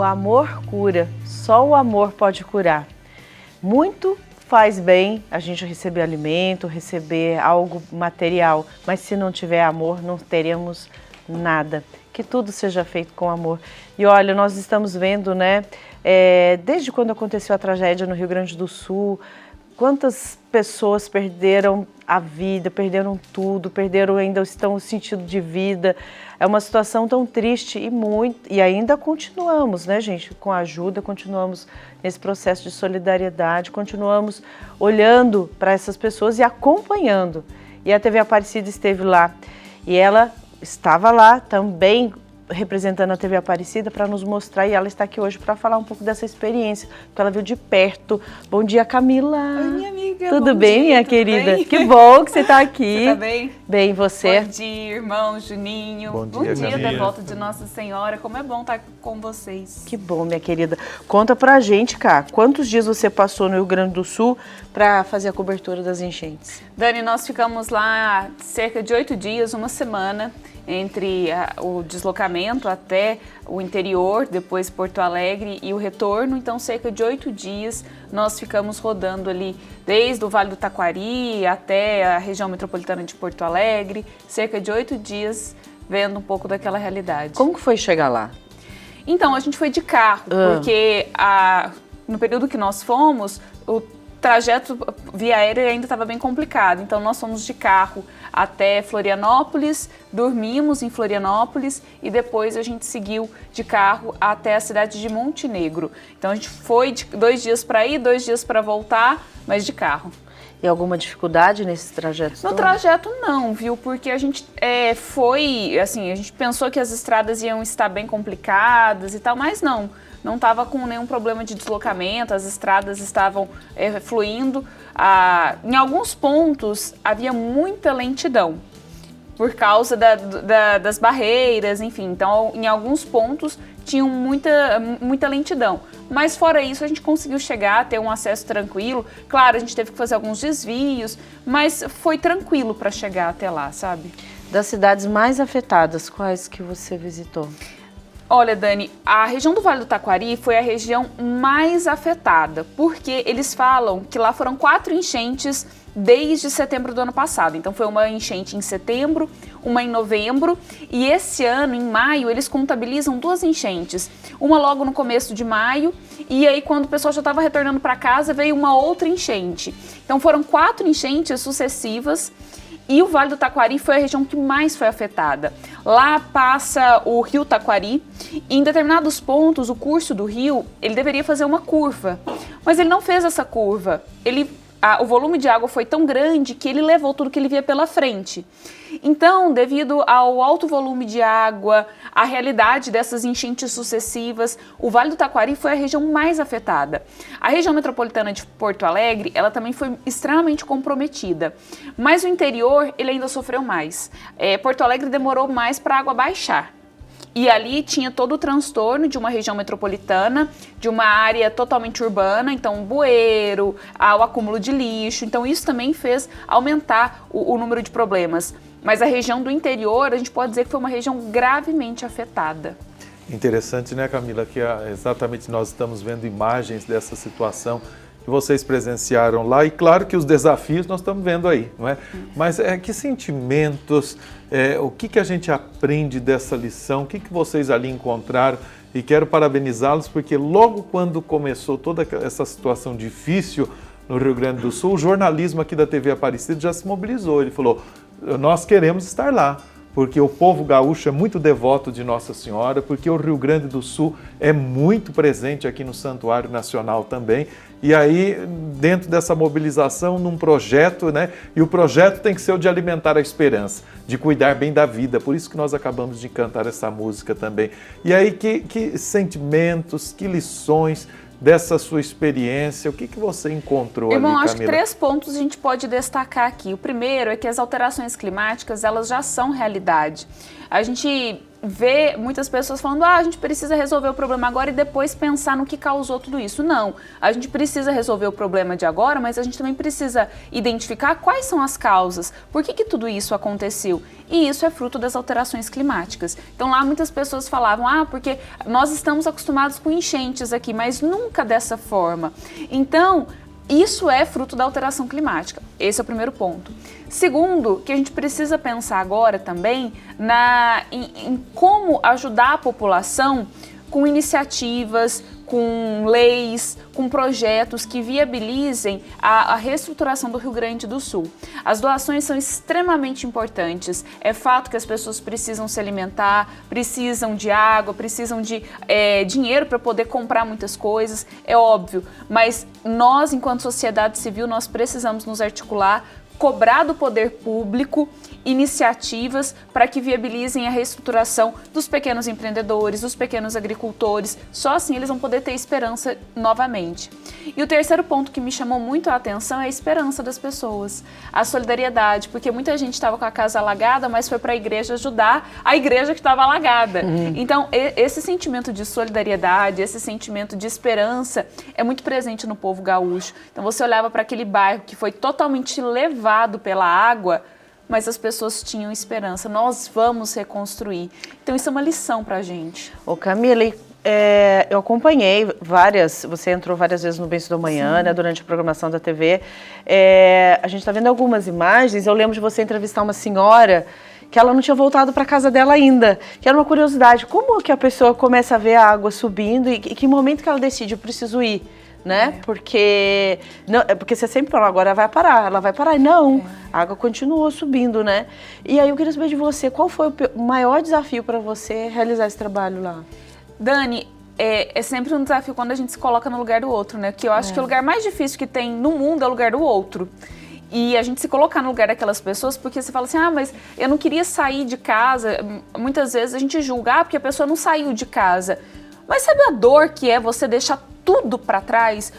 O amor cura, só o amor pode curar. Muito faz bem a gente receber alimento, receber algo material, mas se não tiver amor, não teremos nada. Que tudo seja feito com amor. E olha, nós estamos vendo, né, desde quando aconteceu a tragédia no Rio Grande do Sul, quantas pessoas perderam a vida, perderam tudo, perderam ainda o sentido de vida. É uma situação tão triste e ainda continuamos, né, gente, com ajuda, continuamos nesse processo de solidariedade, continuamos olhando para essas pessoas e acompanhando. E a TV Aparecida esteve lá e ela estava lá também representando a TV Aparecida para nos mostrar, e ela está aqui hoje para falar um pouco dessa experiência, porque ela viu de perto. Bom dia, Camila. Oi, minha amiga. Tudo bem, minha querida? Bem? Que bom que você está aqui. Você tá bem? Bem, você? Bom dia, irmão Juninho. Bom dia, da volta de Nossa Senhora. Como é bom estar com vocês. Que bom, minha querida. Conta pra gente, Cá, quantos dias você passou no Rio Grande do Sul para fazer a cobertura das enchentes? Dani, nós ficamos lá cerca de 8 dias, uma semana, entre o deslocamento até o interior, depois Porto Alegre e o retorno. Então, cerca de 8 dias nós ficamos rodando ali desde o Vale do Taquari até a região metropolitana de Porto Alegre, cerca de 8 dias vendo um pouco daquela realidade. Como que foi chegar lá? Então, a gente foi de carro, porque no período que nós fomos, o trajeto via aérea ainda estava bem complicado. Então, nós fomos de carro até Florianópolis, dormimos em Florianópolis e depois a gente seguiu de carro até a cidade de Montenegro. Então, a gente foi 2 dias para ir, 2 dias para voltar, mas de carro. E alguma dificuldade nesses trajetos? No trajeto não, viu? Porque a gente foi, assim, a gente pensou que as estradas iam estar bem complicadas e tal, mas não estava com nenhum problema de deslocamento, as estradas estavam fluindo. Em alguns pontos havia muita lentidão por causa das barreiras, enfim. Então, em alguns pontos tinham muita lentidão. Mas fora isso, a gente conseguiu chegar, ter um acesso tranquilo. Claro, a gente teve que fazer alguns desvios, mas foi tranquilo para chegar até lá, sabe? Das cidades mais afetadas, quais que você visitou? Olha, Dani, a região do Vale do Taquari foi a região mais afetada, porque eles falam que lá foram 4 enchentes desde setembro do ano passado. Então foi uma enchente em setembro, uma em novembro, e esse ano, em maio, eles contabilizam 2 enchentes. Uma logo no começo de maio, e aí quando o pessoal já estava retornando para casa, veio uma outra enchente. Então foram 4 enchentes sucessivas, e o Vale do Taquari foi a região que mais foi afetada. Lá passa o rio Taquari, e em determinados pontos o curso do rio, ele deveria fazer uma curva, mas ele não fez essa curva. O volume de água foi tão grande que ele levou tudo que ele via pela frente. Então, devido ao alto volume de água, a realidade dessas enchentes sucessivas, o Vale do Taquari foi a região mais afetada. A região metropolitana de Porto Alegre, ela também foi extremamente comprometida. Mas o interior, ele ainda sofreu mais. Porto Alegre demorou mais para a água baixar. E ali tinha todo o transtorno de uma região metropolitana, de uma área totalmente urbana, então bueiro, o acúmulo de lixo. Então isso também fez aumentar o número de problemas. Mas a região do interior, a gente pode dizer que foi uma região gravemente afetada. Interessante, né, Camila, que exatamente nós estamos vendo imagens dessa situação que vocês presenciaram lá, e claro que os desafios nós estamos vendo aí, não é? Mas que sentimentos, o que a gente aprende dessa lição, o que vocês ali encontraram? E quero parabenizá-los, porque logo quando começou toda essa situação difícil no Rio Grande do Sul, o jornalismo aqui da TV Aparecida já se mobilizou. Ele falou, nós queremos estar lá, porque o povo gaúcho é muito devoto de Nossa Senhora, porque o Rio Grande do Sul é muito presente aqui no Santuário Nacional também. E aí, dentro dessa mobilização, num projeto, né? E o projeto tem que ser o de alimentar a esperança, de cuidar bem da vida. Por isso que nós acabamos de cantar essa música também. E aí, que sentimentos, que lições dessa sua experiência, o que você encontrou ali, Camila? Acho que 3 pontos a gente pode destacar aqui. O primeiro é que as alterações climáticas, elas já são realidade. A gente vê muitas pessoas falando, a gente precisa resolver o problema agora e depois pensar no que causou tudo isso. Não, a gente precisa resolver o problema de agora, mas a gente também precisa identificar quais são as causas, por que tudo isso aconteceu. E isso é fruto das alterações climáticas. Então lá muitas pessoas falavam, porque nós estamos acostumados com enchentes aqui, mas nunca dessa forma. Então, isso é fruto da alteração climática. Esse é o primeiro ponto. Segundo, que a gente precisa pensar agora também em como ajudar a população com iniciativas, com leis, com projetos que viabilizem a reestruturação do Rio Grande do Sul. As doações são extremamente importantes. É fato que as pessoas precisam se alimentar, precisam de água, precisam de dinheiro para poder comprar muitas coisas, é óbvio. Mas nós, enquanto sociedade civil, nós precisamos nos articular, cobrar do poder público iniciativas para que viabilizem a reestruturação dos pequenos empreendedores, dos pequenos agricultores. Só assim eles vão poder ter esperança novamente. E o terceiro ponto que me chamou muito a atenção é a esperança das pessoas, a solidariedade, porque muita gente estava com a casa alagada, mas foi para a igreja ajudar a igreja que estava alagada. Então, esse sentimento de solidariedade, esse sentimento de esperança é muito presente no povo gaúcho. Então, você olhava para aquele bairro que foi totalmente levado pela água, mas as pessoas tinham esperança. Nós vamos reconstruir. Então, isso é uma lição para a gente. Ô Camila, eu acompanhei você entrou várias vezes no Benção da Manhã, né, durante a programação da TV. A gente está vendo algumas imagens, eu lembro de você entrevistar uma senhora que ela não tinha voltado para casa dela ainda, que era uma curiosidade. Como que a pessoa começa a ver a água subindo e que momento que ela decide, eu preciso ir? Né? Porque você sempre fala, agora ela vai parar. Não, a água continuou subindo, né? E aí eu queria saber de você, qual foi o maior desafio para você realizar esse trabalho lá? Dani, é sempre um desafio quando a gente se coloca no lugar do outro, né? Que eu acho que o lugar mais difícil que tem no mundo é o lugar do outro. E a gente se colocar no lugar daquelas pessoas, porque você fala assim, mas eu não queria sair de casa. Muitas vezes a gente julga, porque a pessoa não saiu de casa. Mas sabe a dor que é você deixar tudo para trás?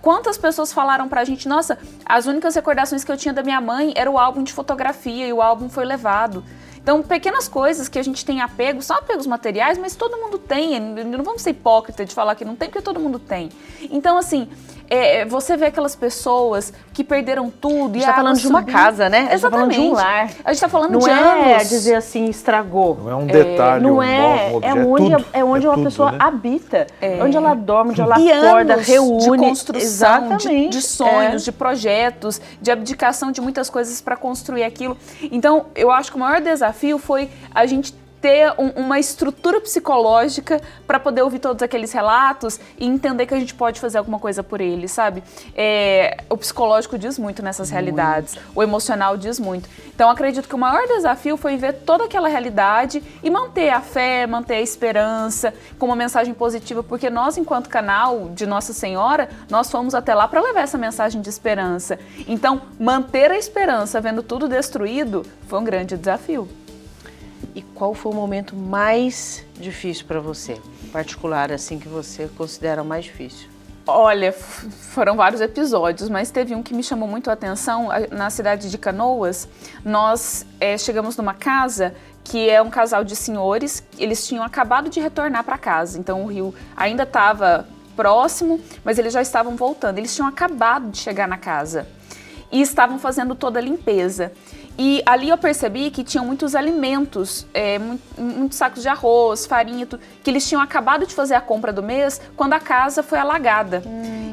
Quantas pessoas falaram pra gente, nossa, as únicas recordações que eu tinha da minha mãe era o álbum de fotografia e o álbum foi levado. Então, pequenas coisas que a gente tem apego, são apegos materiais, mas todo mundo tem. Não vamos ser hipócritas de falar que não tem, porque todo mundo tem. Então, assim, você vê aquelas pessoas que perderam tudo. A gente tá falando de uma casa, né? Exatamente. A gente tá falando de um lar. A gente tá falando de anos. Não é dizer assim, estragou. Não é um detalhe, não é onde uma pessoa né? habita. Onde ela dorme, onde ela e acorda, anos reúne. De construção, exatamente. De sonhos, de projetos, de abdicação de muitas coisas para construir aquilo. Então, eu acho que o maior desafio foi a gente ter uma estrutura psicológica para poder ouvir todos aqueles relatos e entender que a gente pode fazer alguma coisa por eles, sabe? O psicológico diz muito nessas realidades, o emocional diz muito. Então, acredito que o maior desafio foi ver toda aquela realidade e manter a fé, manter a esperança com uma mensagem positiva, porque nós, enquanto canal de Nossa Senhora, nós fomos até lá para levar essa mensagem de esperança. Então, manter a esperança vendo tudo destruído foi um grande desafio. E qual foi o momento mais difícil para você, particular, assim, que você considera o mais difícil? Olha, foram vários episódios, mas teve um que me chamou muito a atenção. Na cidade de Canoas, nós chegamos numa casa que é um casal de senhores, eles tinham acabado de retornar para casa, então o rio ainda estava próximo, mas eles já estavam voltando. Eles tinham acabado de chegar na casa e estavam fazendo toda a limpeza. E ali eu percebi que tinham muitos alimentos, muitos sacos de arroz, farinha, tudo, que eles tinham acabado de fazer a compra do mês quando a casa foi alagada.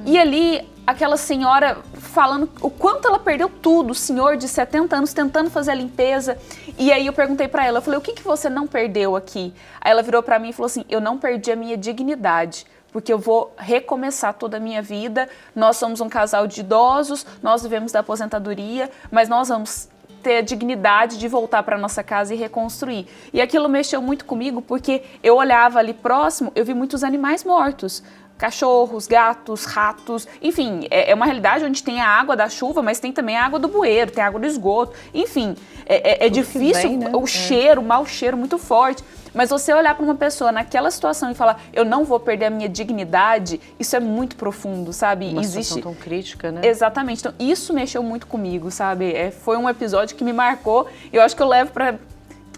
E ali, aquela senhora falando o quanto ela perdeu tudo, o senhor de 70 anos tentando fazer a limpeza. E aí eu perguntei pra ela, eu falei, o que você não perdeu aqui? Aí ela virou pra mim e falou assim, eu não perdi a minha dignidade, porque eu vou recomeçar toda a minha vida. Nós somos um casal de idosos, nós vivemos da aposentadoria, mas nós vamos ter a dignidade de voltar para nossa casa e reconstruir. E aquilo mexeu muito comigo, porque eu olhava ali próximo, eu vi muitos animais mortos. Cachorros, gatos, ratos, enfim, é uma realidade onde tem a água da chuva, mas tem também a água do bueiro, tem a água do esgoto, enfim, é difícil, vem, né? O cheiro, o mau cheiro muito forte. Mas você olhar para uma pessoa naquela situação e falar, eu não vou perder a minha dignidade, isso é muito profundo, sabe? Uma situação tão crítica, né? Exatamente. Então, isso mexeu muito comigo, sabe? Foi um episódio que me marcou e eu acho que eu levo para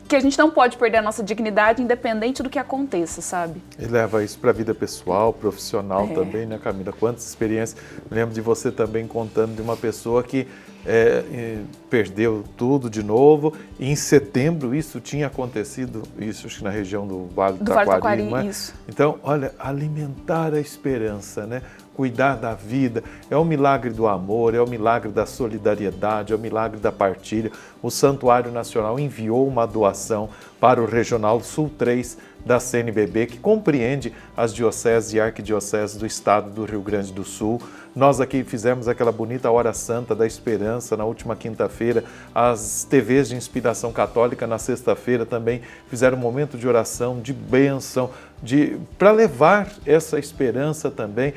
que a gente não pode perder a nossa dignidade independente do que aconteça, sabe? E leva isso para a vida pessoal, profissional também, né, Camila? Quantas experiências. Me lembro de você também contando de uma pessoa que perdeu tudo de novo. E em setembro isso tinha acontecido, isso acho que na região do Vale do Taquari, não é? Isso. Então, olha, alimentar a esperança, né? Cuidar da vida, é o milagre do amor, é o milagre da solidariedade, é o milagre da partilha. O Santuário Nacional enviou uma doação para o Regional Sul 3 da CNBB, que compreende as dioceses e arquidioceses do estado do Rio Grande do Sul. Nós aqui fizemos aquela bonita Hora Santa da Esperança na última quinta-feira. As TVs de inspiração católica na sexta-feira também fizeram um momento de oração, de bênção, para levar essa esperança também.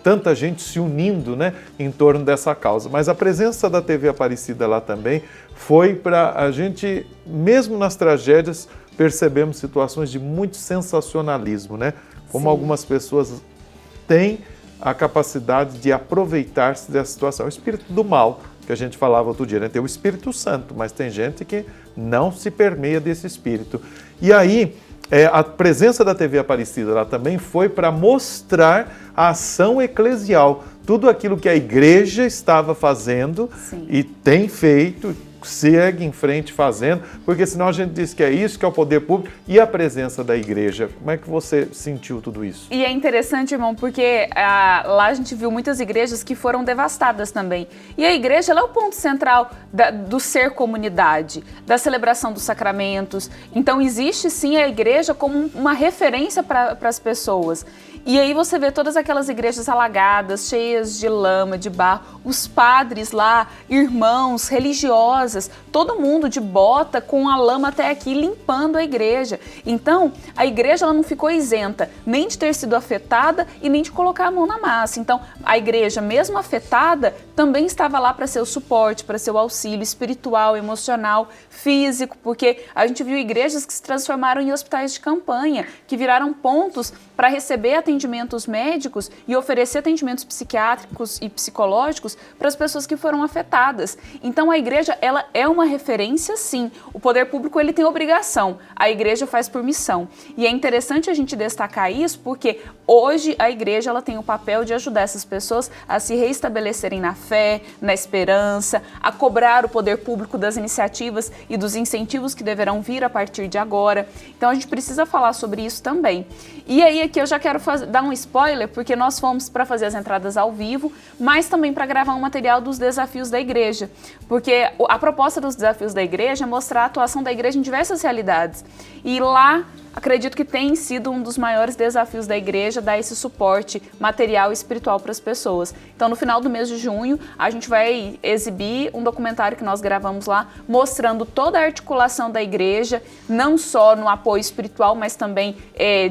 Tanta gente se unindo, né, em torno dessa causa. Mas a presença da TV Aparecida lá também foi para a gente, mesmo nas tragédias, percebemos situações de muito sensacionalismo, né? Como algumas pessoas têm a capacidade de aproveitar-se dessa situação. O espírito do mal, que a gente falava outro dia, né? Tem o Espírito Santo, mas tem gente que não se permeia desse espírito. E aí, a presença da TV Aparecida lá também foi para mostrar a ação eclesial, tudo aquilo que a igreja estava fazendo e tem feito, segue em frente fazendo, porque senão a gente diz que é isso, que é o poder público e a presença da igreja. Como é que você sentiu tudo isso? E é interessante, irmão, porque lá a gente viu muitas igrejas que foram devastadas também. E a igreja ela é o ponto central do ser comunidade, da celebração dos sacramentos. Então existe sim a igreja como uma referência para as pessoas. E aí você vê todas aquelas igrejas alagadas, cheias de lama, de barro, os padres lá, irmãos, religiosas, todo mundo de bota com a lama até aqui limpando a igreja. Então, a igreja ela não ficou isenta nem de ter sido afetada e nem de colocar a mão na massa. Então, a igreja, mesmo afetada, também estava lá para ser o suporte, para ser o auxílio espiritual, emocional, físico, porque a gente viu igrejas que se transformaram em hospitais de campanha, que viraram pontos para receber atendimentos médicos e oferecer atendimentos psiquiátricos e psicológicos para as pessoas que foram afetadas. Então a igreja ela é uma referência, sim. O poder público ele tem obrigação, a igreja faz por missão. E é interessante a gente destacar isso porque hoje a igreja ela tem o papel de ajudar essas pessoas a se reestabelecerem na fé, na esperança, a cobrar o poder público das iniciativas e dos incentivos que deverão vir a partir de agora. Então a gente precisa falar sobre isso também. E aí aqui eu já quero dar um spoiler, porque nós fomos para fazer as entradas ao vivo, mas também para gravar um material dos desafios da igreja. Porque a proposta dos desafios da igreja é mostrar a atuação da igreja em diversas realidades. E lá, acredito que tem sido um dos maiores desafios da igreja dar esse suporte material e espiritual para as pessoas. Então, no final do mês de junho, a gente vai exibir um documentário que nós gravamos lá, mostrando toda a articulação da igreja, não só no apoio espiritual, mas também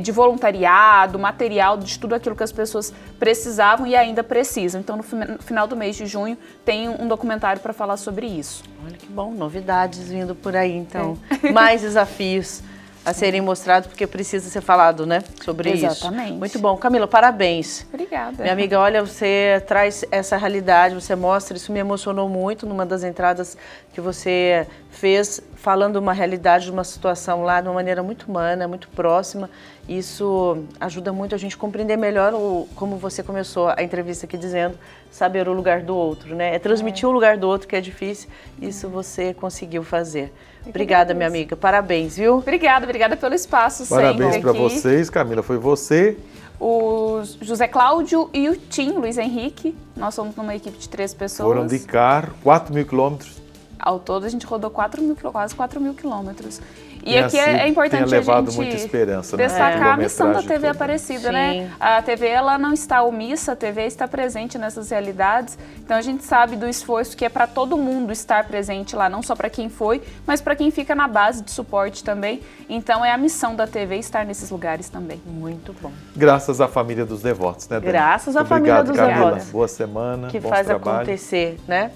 de voluntariado, material, de tudo aquilo que as pessoas precisavam e ainda precisam. Então, no final do mês de junho, tem um documentário para falar sobre isso. Olha que bom, novidades vindo por aí, então. Mais desafios a serem mostrados, porque precisa ser falado, né, sobre isso. Exatamente. Muito bom. Camila, parabéns. Obrigada. Minha amiga, olha, você traz essa realidade, você mostra, isso me emocionou muito numa das entradas que você fez, falando uma realidade, de uma situação lá, de uma maneira muito humana, muito próxima. Isso ajuda muito a gente compreender melhor, como você começou a entrevista aqui dizendo, saber o lugar do outro, né? É transmitir o lugar do outro que é difícil, isso você conseguiu fazer. Obrigada, minha amiga. Parabéns, viu? Obrigada pelo espaço. Parabéns para vocês, Camila. Foi você, o José Cláudio e o Tim, Luiz Henrique. Nós somos numa equipe de 3 pessoas. Foram de carro, 4.000 quilômetros. Ao todo a gente rodou quase 4.000 quilômetros. E aqui é importante tenha levado a gente muita esperança, destacar a missão da TV Aparecida, Sim. né? A TV ela não está omissa, a TV está presente nessas realidades. Então a gente sabe do esforço que é para todo mundo estar presente lá, não só para quem foi, mas para quem fica na base de suporte também. Então é a missão da TV estar nesses lugares também. Muito bom. Graças à família dos devotos, né, Dani? Graças à Muito família obrigado, dos Camila. devotos. Boa semana, Que bom faz trabalho. acontecer, né?